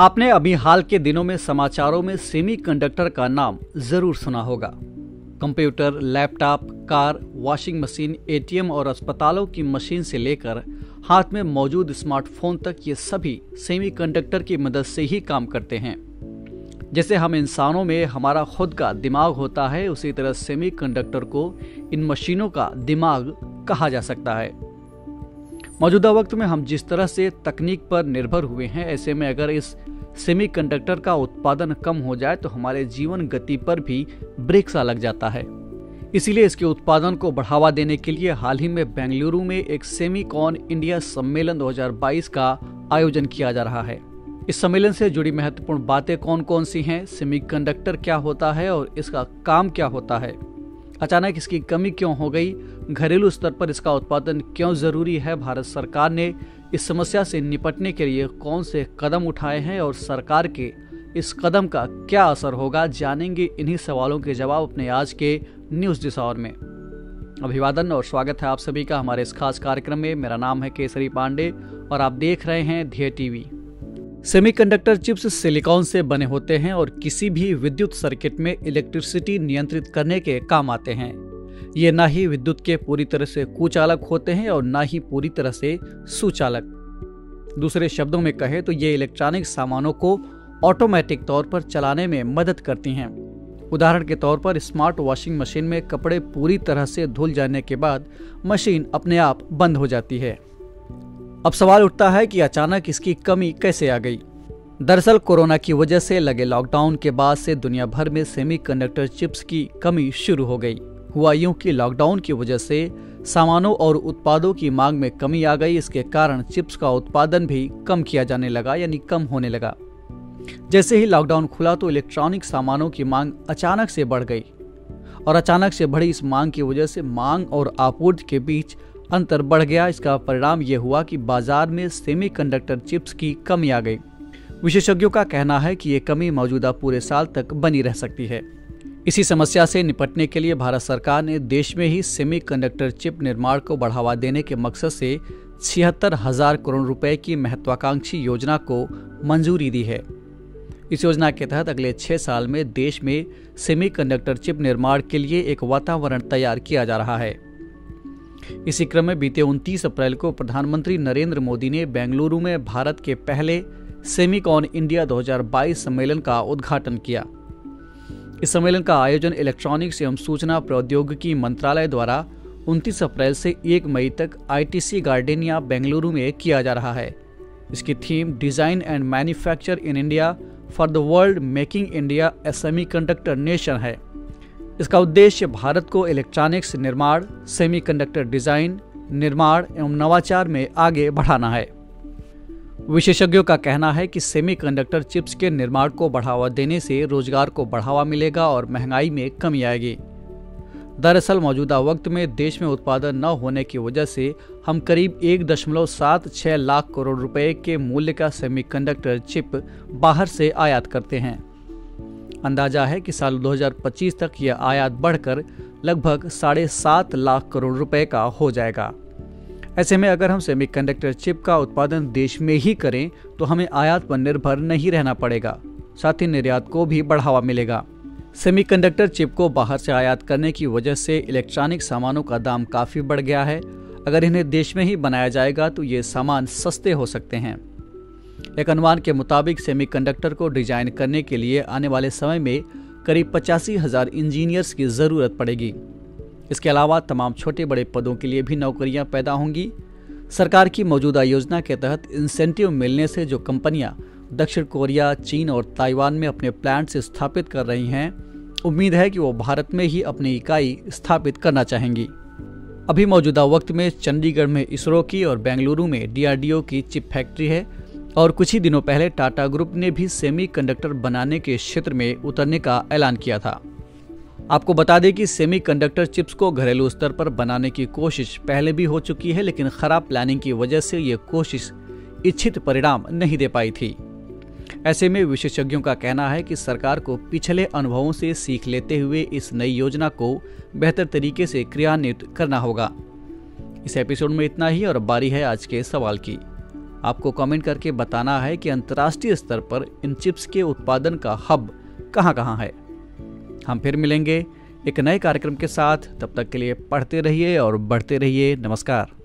आपने अभी हाल के दिनों में समाचारों में सेमीकंडक्टर का नाम जरूर सुना होगा। Computer, laptop, car, washing machine, ATM और अस्पतालों की मशीन से लेकर हाथ में मौजूद स्मार्टफोन तक ये सभी सेमीकंडक्टर की मदद से ही काम करते हैं। जैसे हम इंसानों में हमारा खुद का दिमाग होता है, उसी तरह सेमीकंडक्टर को इन मशीनों का दिमाग कहा जा सकता है। मौजूदा वक्त में हम जिस तरह से तकनीक पर निर्भर हुए हैं, ऐसे में अगर इस सेमीकंडक्टर का उत्पादन कम हो जाए तो हमारे जीवन गति पर भी ब्रेक सा लग जाता है। इसीलिए इसके उत्पादन को बढ़ावा देने के लिए हाल ही में बेंगलुरु में एक सेमीकॉन इंडिया सम्मेलन 2022 का आयोजन किया जा रहा है। इस सम्मेलन से जुड़ी महत्वपूर्ण बातें कौन कौन सी हैं, सेमीकंडक्टर क्या होता है और इसका काम क्या होता है, अचानक इसकी कमी क्यों हो गई, घरेलू स्तर पर इसका उत्पादन क्यों जरूरी है, भारत सरकार ने इस समस्या से निपटने के लिए कौन से कदम उठाए हैं और सरकार के इस कदम का क्या असर होगा, जानेंगे इन्हीं सवालों के जवाब अपने आज के न्यूज़ दिस आवर में। अभिवादन और स्वागत है आप सभी का हमारे इस खास कार्यक्रम में। मेरा नाम है केसरी पांडे और आप देख रहे हैं ध्येय टीवी। सेमीकंडक्टर चिप्स सिलिकॉन से बने होते हैं और किसी भी विद्युत सर्किट में इलेक्ट्रिसिटी नियंत्रित करने के काम आते हैं। ये ना ही विद्युत के पूरी तरह से कुचालक होते हैं और ना ही पूरी तरह से सुचालक। दूसरे शब्दों में कहें तो ये इलेक्ट्रॉनिक सामानों को ऑटोमेटिक तौर पर चलाने में मदद करती हैं। उदाहरण के तौर पर स्मार्ट वॉशिंग मशीन में कपड़े पूरी तरह से धुल जाने के बाद मशीन अपने आप बंद हो जाती है। अब सवाल उठता है कि अचानक इसकी कमी कैसे आ गई। दरअसल कोरोना की वजह से लगे लॉकडाउन के बाद से दुनिया भर में सेमीकंडक्टर चिप्स की कमी शुरू हो गई। हुआ यूं कि लॉकडाउन की वजह से सामानों और उत्पादों की मांग में कमी आ गई। इसके कारण चिप्स का उत्पादन भी कम किया जाने लगा, यानी कम होने लगा। जैसे ही लॉकडाउन खुला तो इलेक्ट्रॉनिक सामानों की मांग अचानक से बढ़ गई और अचानक से बढ़ी इस मांग की वजह से मांग और आपूर्ति के बीच अंतर बढ़ गया। इसका परिणाम यह हुआ कि बाजार में सेमीकंडक्टर चिप्स की कमी आ गई। विशेषज्ञों का कहना है कि ये कमी मौजूदा पूरे साल तक बनी रह सकती है। इसी समस्या से निपटने के लिए भारत सरकार ने देश में ही सेमीकंडक्टर चिप निर्माण को बढ़ावा देने के मकसद से 76,000 करोड़ रुपए की महत्वाकांक्षी योजना को मंजूरी दी है। इस योजना के तहत अगले 6 साल में देश में सेमीकंडक्टर चिप निर्माण के लिए एक वातावरण तैयार किया जा रहा है। इसी क्रम में बीते 29 अप्रैल को प्रधानमंत्री नरेंद्र मोदी ने बेंगलुरु में भारत के पहले सेमीकॉन इंडिया 2022 सम्मेलन का उद्घाटन किया। इस सम्मेलन का आयोजन इलेक्ट्रॉनिक्स एवं सूचना प्रौद्योगिकी मंत्रालय द्वारा 29 अप्रैल से 1 मई तक ITC गार्डेनिया बेंगलुरु में किया जा रहा है। इसकी theme design and manufacture in India for the world, making India A semiconductor nation है। इसका उद्देश्य भारत को इलेक्ट्रॉनिक्स निर्माण, सेमीकंडक्टर डिजाइन, निर्माण एवं नवाचार में आगे बढ़ाना है। विशेषज्ञों का कहना है कि सेमीकंडक्टर चिप्स के निर्माण को बढ़ावा देने से रोजगार को बढ़ावा मिलेगा और महंगाई में कमी आएगी। दरअसल मौजूदा वक्त में देश में उत्पादन न होने की वजह से हम करीब 1.76 लाख करोड़ रुपए के मूल्य का सेमीकंडक्टर चिप बाहर से आयात करते हैं। अंदाजा है कि साल 2025 तक यह आयात बढ़कर लगभग 7.5 लाख करोड़ रुपए का हो जाएगा। ऐसे में अगर हम सेमीकंडक्टर चिप का उत्पादन देश में ही करें तो हमें आयात पर निर्भर नहीं रहना पड़ेगा, साथ ही निर्यात को भी बढ़ावा मिलेगा। सेमीकंडक्टर चिप को बाहर से आयात करने की वजह से इलेक्ट्रॉनिक सामानों का दाम काफी बढ़ गया है। अगर इन्हें देश में ही बनाया जाएगा तो ये सामान सस्ते हो सकते हैं। एक अनुमान के मुताबिक सेमीकंडक्टर को डिजाइन करने के लिए आने वाले समय में करीब 85,000 इंजीनियर्स की जरूरत पड़ेगी। इसके अलावा तमाम छोटे बड़े पदों के लिए भी नौकरियां पैदा होंगी। सरकार की मौजूदा योजना के तहत इंसेंटिव मिलने से जो कंपनियां दक्षिण कोरिया, चीन और ताइवान में अपने प्लांट स्थापित कर रही हैं, उम्मीद है कि वो भारत में ही अपनी इकाई स्थापित करना चाहेंगी। अभी मौजूदा वक्त में चंडीगढ़ में इसरो की और बेंगलुरु में DRDO की चिप फैक्ट्री है और कुछ ही दिनों पहले टाटा ग्रुप ने भी सेमीकंडक्टर बनाने के क्षेत्र में उतरने का ऐलान किया था। आपको बता दें कि सेमीकंडक्टर चिप्स को घरेलू स्तर पर बनाने की कोशिश पहले भी हो चुकी है, लेकिन खराब प्लानिंग की वजह से ये कोशिश इच्छित परिणाम नहीं दे पाई थी। ऐसे में विशेषज्ञों का कहना है कि सरकार को पिछले अनुभवों से सीख लेते हुए इस नई योजना को बेहतर तरीके से क्रियान्वित करना होगा। इस एपिसोड में इतना ही और अब बारी है आज के सवाल की। आपको कमेंट करके बताना है कि अंतर्राष्ट्रीय स्तर पर इन चिप्स के उत्पादन का हब कहाँ है। हम फिर मिलेंगे एक नए कार्यक्रम के साथ। तब तक के लिए पढ़ते रहिए और बढ़ते रहिए। नमस्कार।